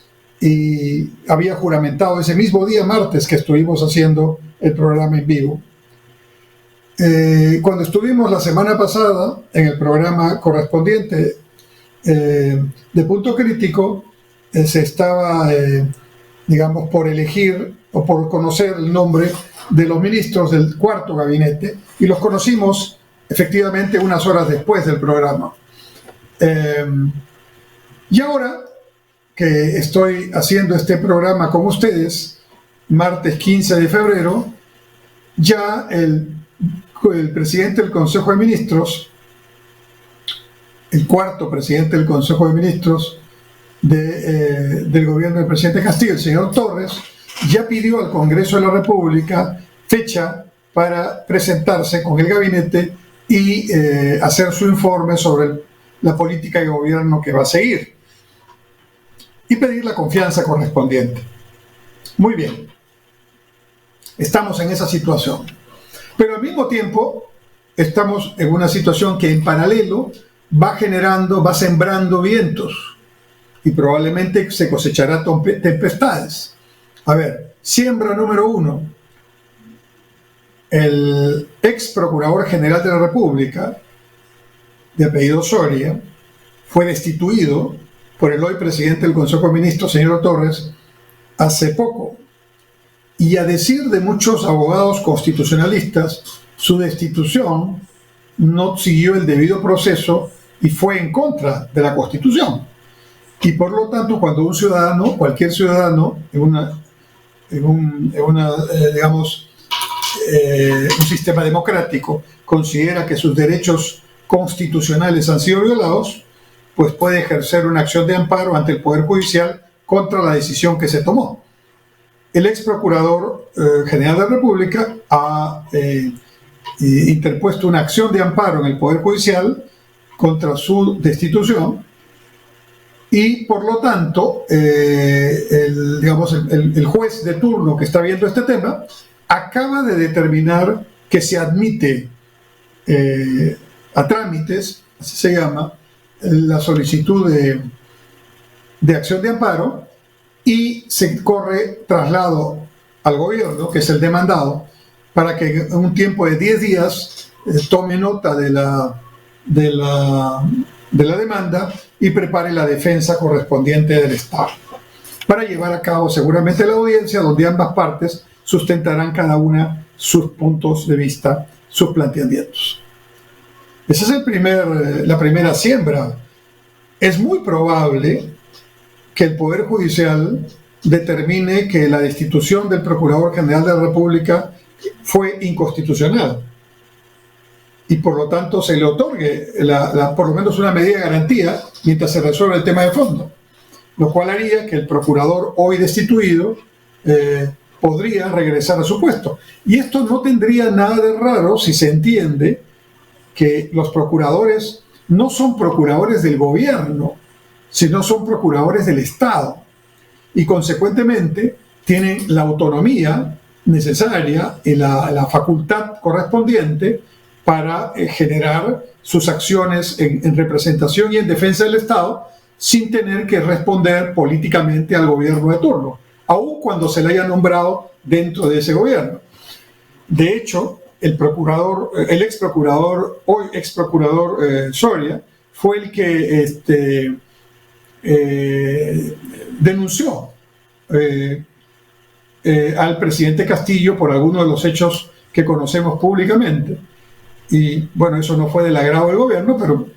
y había juramentado ese mismo día, martes, que estuvimos haciendo el programa en vivo. Cuando estuvimos la semana pasada en el programa correspondiente de Punto Crítico, se estaba, digamos, por elegir o por conocer el nombre de los ministros del cuarto gabinete, y los conocimos efectivamente unas horas después del programa. Y ahora que estoy haciendo este programa con ustedes, martes 15 de febrero, ya el presidente del Consejo de Ministros, el cuarto presidente del Consejo de Ministros del gobierno del presidente Castillo, el señor Torres, ya pidió al Congreso de la República fecha para presentarse con el gabinete y hacer su informe sobre la política de gobierno que va a seguir y pedir la confianza correspondiente. Muy bien, estamos en esa situación, pero al mismo tiempo estamos en una situación que en paralelo va sembrando vientos, y probablemente se cosechará tempestades. A ver, siembra número 1. El ex procurador general de la República, de apellido Soria, fue destituido por el hoy presidente del Consejo de Ministros, señor Torres, hace poco. Y a decir de muchos abogados constitucionalistas, su destitución no siguió el debido proceso y fue en contra de la Constitución. Y por lo tanto, cuando un ciudadano, cualquier ciudadano, un sistema democrático, considera que sus derechos constitucionales han sido violados, pues puede ejercer una acción de amparo ante el Poder Judicial contra la decisión que se tomó. El ex procurador general de la República ha interpuesto una acción de amparo en el Poder Judicial contra su destitución, y por lo tanto el juez de turno que está viendo este tema acaba de determinar que se admite a trámites, así se llama, la solicitud de acción de amparo, y se corre traslado al gobierno, que es el demandado, para que en un tiempo de 10 días tome nota de la demanda y prepare la defensa correspondiente del Estado, para llevar a cabo seguramente la audiencia, donde ambas partes sustentarán cada una sus puntos de vista, sus planteamientos. Esa es la primera siembra. Es muy probable que el Poder Judicial determine que la destitución del Procurador General de la República fue inconstitucional, y por lo tanto se le otorgue por lo menos una medida de garantía mientras se resuelve el tema de fondo, lo cual haría que el procurador hoy destituido podría regresar a su puesto. Y esto no tendría nada de raro si se entiende que los procuradores no son procuradores del gobierno, sino son procuradores del Estado. Y consecuentemente tienen la autonomía necesaria y la facultad correspondiente para generar sus acciones en representación y en defensa del Estado sin tener que responder políticamente al gobierno de turno, aun cuando se le haya nombrado dentro de ese gobierno. De hecho, el ex procurador Soria fue el que denunció al presidente Castillo por algunos de los hechos que conocemos públicamente. Y bueno, eso no fue del agrado del gobierno, pero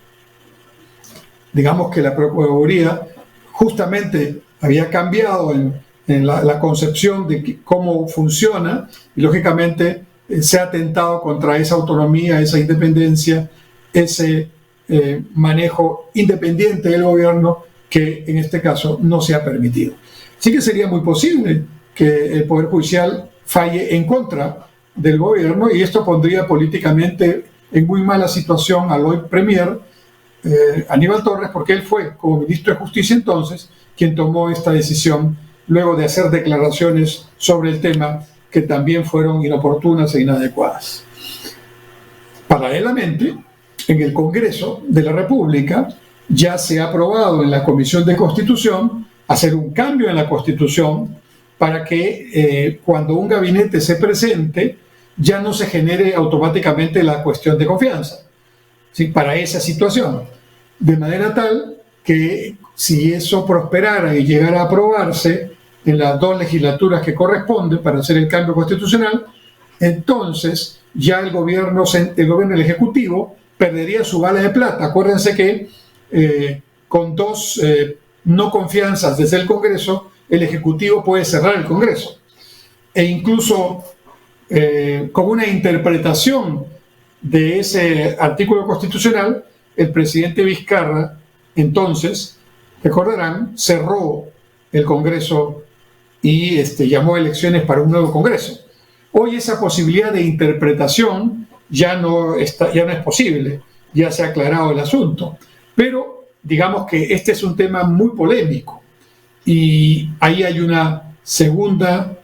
digamos que la Procuraduría justamente había cambiado en la concepción de cómo funciona y lógicamente se ha atentado contra esa autonomía, esa independencia, ese manejo independiente del gobierno que en este caso no se ha permitido. Sí que sería muy posible que el Poder Judicial falle en contra del gobierno y esto pondría políticamente en muy mala situación al hoy Premier Aníbal Torres, porque él fue, como ministro de Justicia entonces, quien tomó esta decisión luego de hacer declaraciones sobre el tema que también fueron inoportunas e inadecuadas. Paralelamente, en el Congreso de la República ya se ha aprobado en la Comisión de Constitución hacer un cambio en la Constitución para que cuando un gabinete se presente ya no se genere automáticamente la cuestión de confianza, ¿sí?, para esa situación. De manera tal que si eso prosperara y llegara a aprobarse en las dos legislaturas que corresponden para hacer el cambio constitucional, entonces ya el gobierno, el Ejecutivo, perdería su bala de plata. Acuérdense que con dos no confianzas desde el Congreso, el Ejecutivo puede cerrar el Congreso. E incluso con una interpretación de ese artículo constitucional, el presidente Vizcarra, entonces, recordarán, cerró el Congreso y llamó a elecciones para un nuevo Congreso. Hoy esa posibilidad de interpretación ya no es posible, ya se ha aclarado el asunto. Pero digamos que este es un tema muy polémico y ahí hay una segunda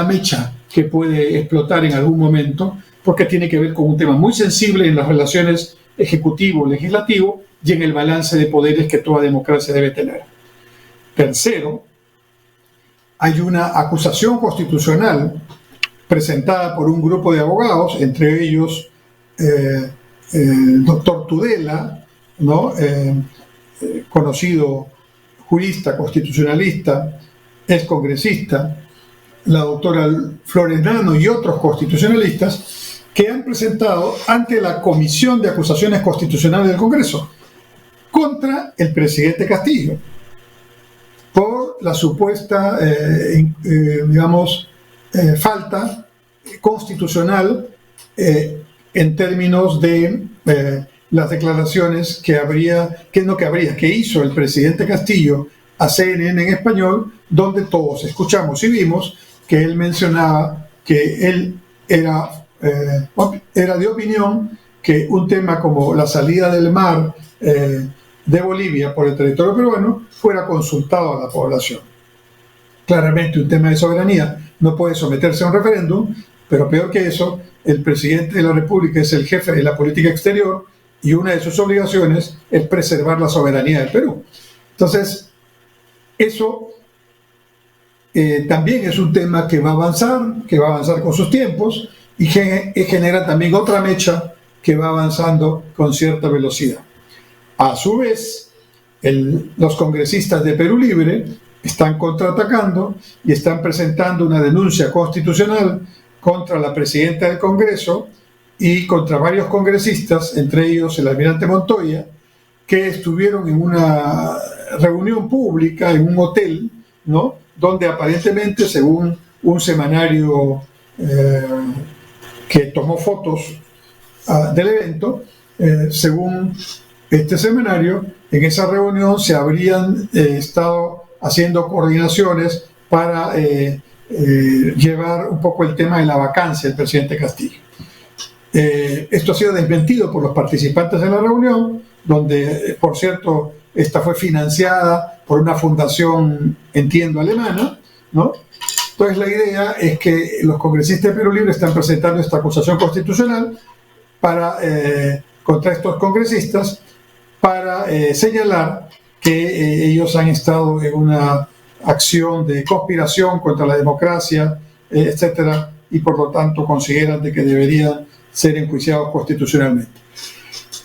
mecha que puede explotar en algún momento, porque tiene que ver con un tema muy sensible en las relaciones ejecutivo-legislativo y en el balance de poderes que toda democracia debe tener. Tercero, hay una acusación constitucional presentada por un grupo de abogados, entre ellos el doctor Tudela, ¿no? Conocido jurista, constitucionalista, ex congresista, la doctora Flores Nano y otros constitucionalistas que han presentado ante la Comisión de Acusaciones Constitucionales del Congreso contra el presidente Castillo por la supuesta, falta constitucional en términos de las declaraciones que hizo el presidente Castillo a CNN en español, donde todos escuchamos y vimos que él mencionaba que él era de opinión que un tema como la salida del mar de Bolivia por el territorio peruano fuera consultado a la población. Claramente un tema de soberanía no puede someterse a un referéndum, pero peor que eso, el presidente de la República es el jefe de la política exterior y una de sus obligaciones es preservar la soberanía del Perú. Entonces, eso también es un tema que va a avanzar con sus tiempos y genera también otra mecha que va avanzando con cierta velocidad. A su vez, los congresistas de Perú Libre están contraatacando y están presentando una denuncia constitucional contra la presidenta del Congreso y contra varios congresistas, entre ellos el almirante Montoya, que estuvieron en una reunión pública en un hotel, ¿no?, donde aparentemente, según un semanario que tomó fotos del evento, según este semanario, en esa reunión se habrían estado haciendo coordinaciones para llevar un poco el tema de la vacancia del presidente Castillo. Esto ha sido desmentido por los participantes en la reunión, donde, por cierto, esta fue financiada por una fundación, entiendo, alemana, ¿no? Entonces la idea es que los congresistas de Perú Libre están presentando esta acusación constitucional contra estos congresistas para señalar que ellos han estado en una acción de conspiración contra la democracia, etcétera, y por lo tanto consideran de que deberían ser enjuiciados constitucionalmente.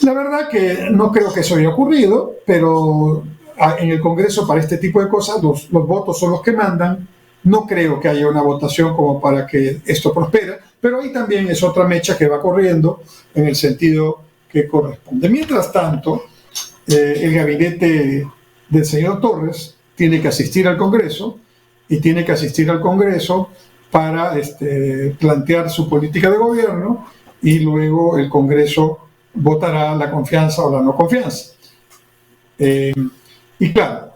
La verdad que no creo que eso haya ocurrido, pero en el Congreso para este tipo de cosas los votos son los que mandan. No creo que haya una votación como para que esto prospere, pero ahí también es otra mecha que va corriendo en el sentido que corresponde. Mientras tanto, el gabinete del señor Torres tiene que asistir al Congreso y tiene que asistir al Congreso para plantear su política de gobierno y luego el Congreso votará la confianza o la no confianza. Y claro,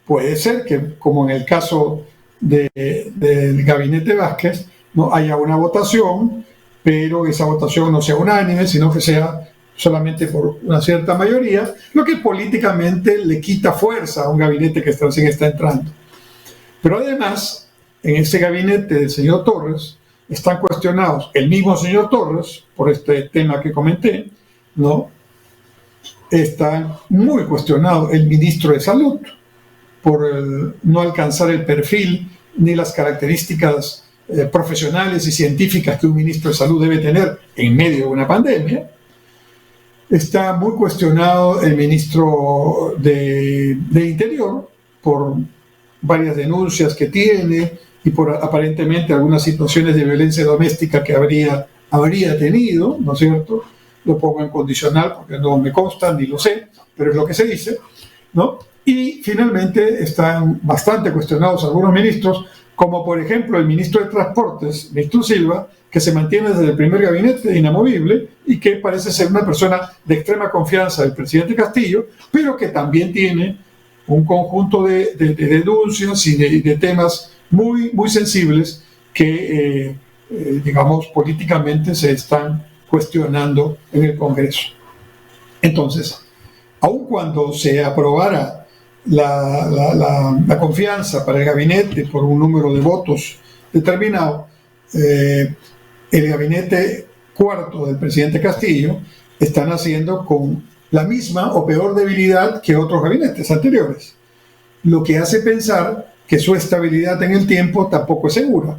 puede ser que, como en el caso del gabinete Vázquez, no haya una votación, pero esa votación no sea unánime, sino que sea solamente por una cierta mayoría, lo que políticamente le quita fuerza a un gabinete que recién está entrando. Pero además, en ese gabinete del señor Torres están cuestionados el mismo señor Torres, por este tema que comenté, ¿no? Está muy cuestionado el ministro de Salud por no alcanzar el perfil ni las características profesionales y científicas que un ministro de Salud debe tener en medio de una pandemia. Está muy cuestionado el ministro de Interior por varias denuncias que tiene y por aparentemente algunas situaciones de violencia doméstica que habría tenido, ¿no es cierto? Lo pongo en condicional porque no me consta ni lo sé, pero es lo que se dice, ¿no? Y finalmente están bastante cuestionados algunos ministros, como por ejemplo el ministro de Transportes, ministro Silva, que se mantiene desde el primer gabinete inamovible y que parece ser una persona de extrema confianza del presidente Castillo, pero que también tiene un conjunto de denuncias y de temas muy, muy sensibles que, digamos, políticamente se están cuestionando en el Congreso. Entonces, aun cuando se aprobara la confianza para el gabinete por un número de votos determinado, el gabinete cuarto del presidente Castillo están haciendo con la misma o peor debilidad que otros gabinetes anteriores, lo que hace pensar que su estabilidad en el tiempo tampoco es segura.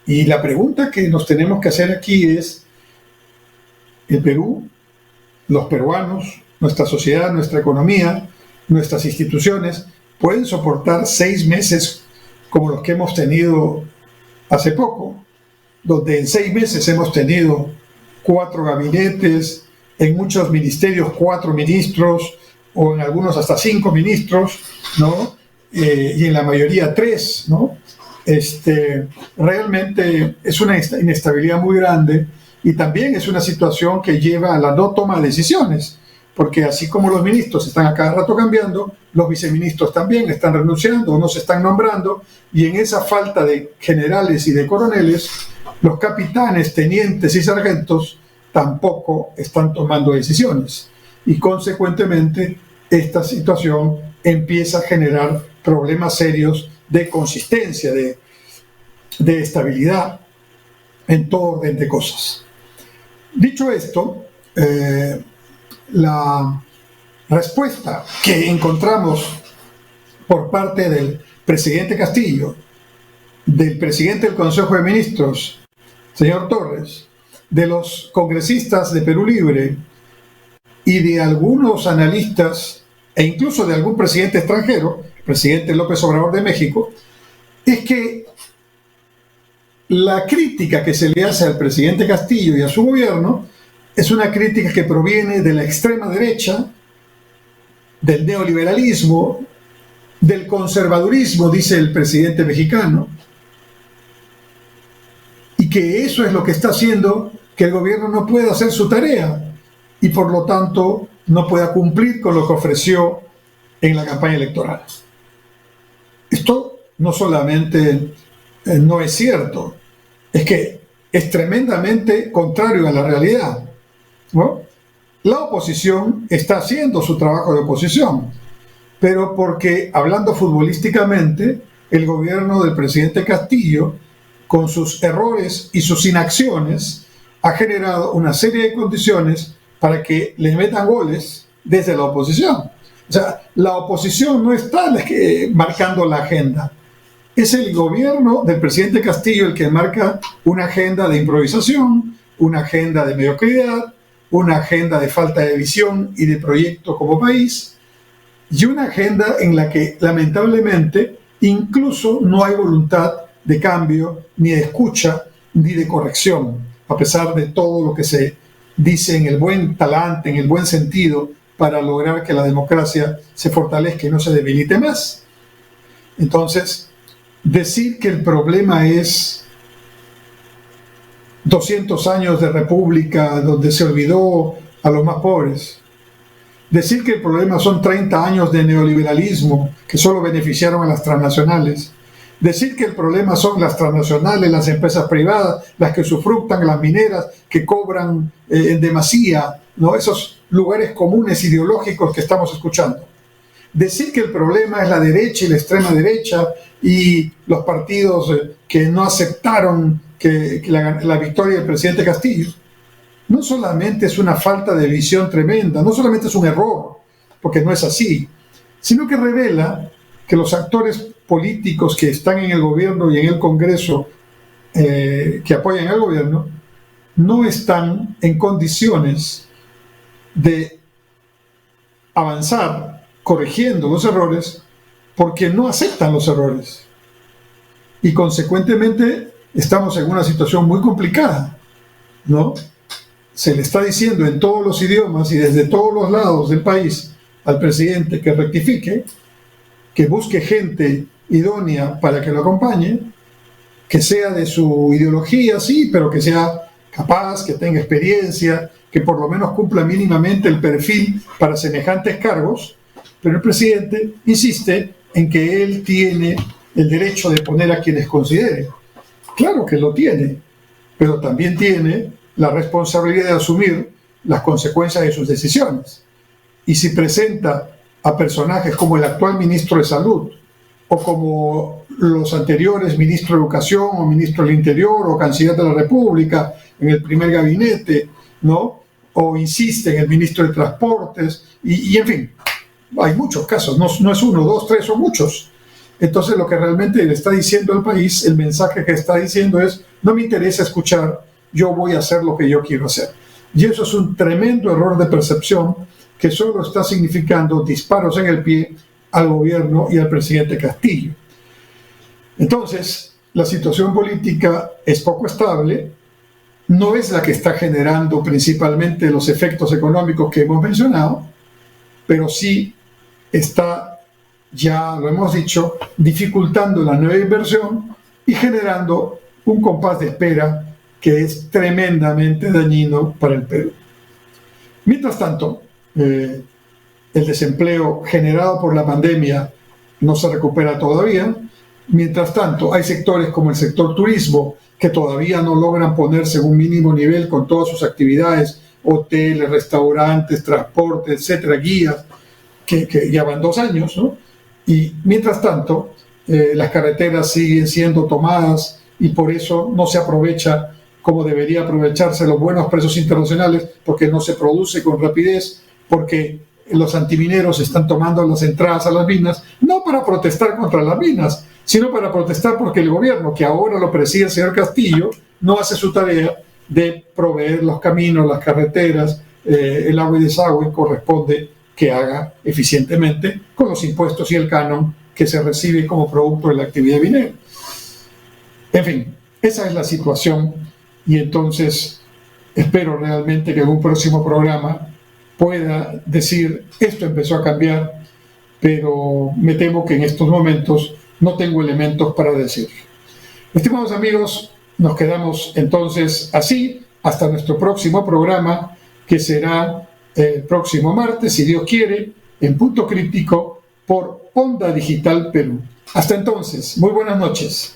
Y la pregunta que nos tenemos que hacer aquí es: el Perú, los peruanos, nuestra sociedad, nuestra economía, nuestras instituciones, ¿pueden soportar 6 meses como los que hemos tenido hace poco? Donde en 6 meses hemos tenido 4 gabinetes, en muchos ministerios 4 ministros, o en algunos hasta 5 ministros, ¿no? Y en la mayoría 3, ¿no? Realmente es una inestabilidad muy grande y también es una situación que lleva a la no toma de decisiones, porque así como los ministros están a cada rato cambiando, los viceministros también están renunciando o no se están nombrando, y en esa falta de generales y de coroneles, los capitanes, tenientes y sargentos tampoco están tomando decisiones, y consecuentemente esta situación empieza a generar problemas serios de consistencia, de estabilidad en todo orden de cosas. Dicho esto, la respuesta que encontramos por parte del presidente Castillo, del presidente del Consejo de Ministros, señor Torres, de los congresistas de Perú Libre y de algunos analistas e incluso de algún presidente extranjero, el presidente López Obrador de México, es que la crítica que se le hace al presidente Castillo y a su gobierno es una crítica que proviene de la extrema derecha, del neoliberalismo, del conservadurismo, dice el presidente mexicano, y que eso es lo que está haciendo que el gobierno no pueda hacer su tarea y por lo tanto no pueda cumplir con lo que ofreció en la campaña electoral. Esto no solamente no es cierto, es que es tremendamente contrario a la realidad, ¿no? La oposición está haciendo su trabajo de oposición, pero porque, hablando futbolísticamente, el gobierno del presidente Castillo, con sus errores y sus inacciones, ha generado una serie de condiciones para que le metan goles desde la oposición. O sea, la oposición no está marcando la agenda. Es el gobierno del presidente Castillo el que marca una agenda de improvisación, una agenda de mediocridad, una agenda de falta de visión y de proyecto como país, y una agenda en la que lamentablemente incluso no hay voluntad de cambio, ni de escucha, ni de corrección, a pesar de todo lo que se dice en el buen talante, en el buen sentido, para lograr que la democracia se fortalezca y no se debilite más. Entonces, decir que el problema es 200 años de república donde se olvidó a los más pobres, decir que el problema son 30 años de neoliberalismo que solo beneficiaron a las transnacionales, decir que el problema son las transnacionales, las empresas privadas, las que usufructan, las mineras que cobran en demasía, ¿no? Esos lugares comunes ideológicos que estamos escuchando. Decir que el problema es la derecha y la extrema derecha y los partidos que no aceptaron la victoria del presidente Castillo, no solamente es una falta de visión tremenda, no solamente es un error, porque no es así, sino que revela que los actores políticos que están en el gobierno y en el Congreso, que apoyan al gobierno, no están en condiciones de avanzar corrigiendo los errores porque no aceptan los errores. Y consecuentemente estamos en una situación muy complicada, ¿no? Se le está diciendo en todos los idiomas y desde todos los lados del país al presidente que rectifique, que busque gente idónea para que lo acompañe, que sea de su ideología, sí, pero que sea capaz, que tenga experiencia, que por lo menos cumpla mínimamente el perfil para semejantes cargos, pero el presidente insiste en que él tiene el derecho de poner a quienes considere. Claro que lo tiene, pero también tiene la responsabilidad de asumir las consecuencias de sus decisiones. Y si presenta a personajes como el actual ministro de Salud, o como los anteriores ministro de Educación, o ministro del Interior, o canciller de la República, en el primer gabinete, ¿no? O insiste en el ministro de Transportes, y en fin, hay muchos casos, no es uno, dos, tres, son muchos. Entonces lo que realmente le está diciendo al país, el mensaje que está diciendo es: no me interesa escuchar, yo voy a hacer lo que yo quiero hacer. Y eso es un tremendo error de percepción que solo está significando disparos en el pie al gobierno y al presidente Castillo. Entonces, la situación política es poco estable, no es la que está generando principalmente los efectos económicos que hemos mencionado, pero sí está, ya lo hemos dicho, dificultando la nueva inversión y generando un compás de espera que es tremendamente dañino para el Perú. Mientras tanto, el desempleo generado por la pandemia no se recupera todavía. Mientras tanto, hay sectores como el sector turismo que todavía no logran ponerse en un mínimo nivel con todas sus actividades, hoteles, restaurantes, transporte, etcétera, guías, que ya van 2 años, ¿no? Y mientras tanto, las carreteras siguen siendo tomadas y por eso no se aprovecha como debería aprovecharse los buenos precios internacionales, porque no se produce con rapidez, porque los antimineros están tomando las entradas a las minas, no para protestar contra las minas, sino para protestar porque el gobierno, que ahora lo preside el señor Castillo, no hace su tarea de proveer los caminos, las carreteras, el agua y desagüe, corresponde que haga eficientemente con los impuestos y el canon que se recibe como producto de la actividad minera. En fin, esa es la situación, y entonces espero realmente que en un próximo programa pueda decir: esto empezó a cambiar, pero me temo que en estos momentos no tengo elementos para decirlo. Estimados amigos, nos quedamos entonces así hasta nuestro próximo programa, que será el próximo martes, si Dios quiere, en Punto Crítico, por Onda Digital Perú. Hasta entonces, muy buenas noches.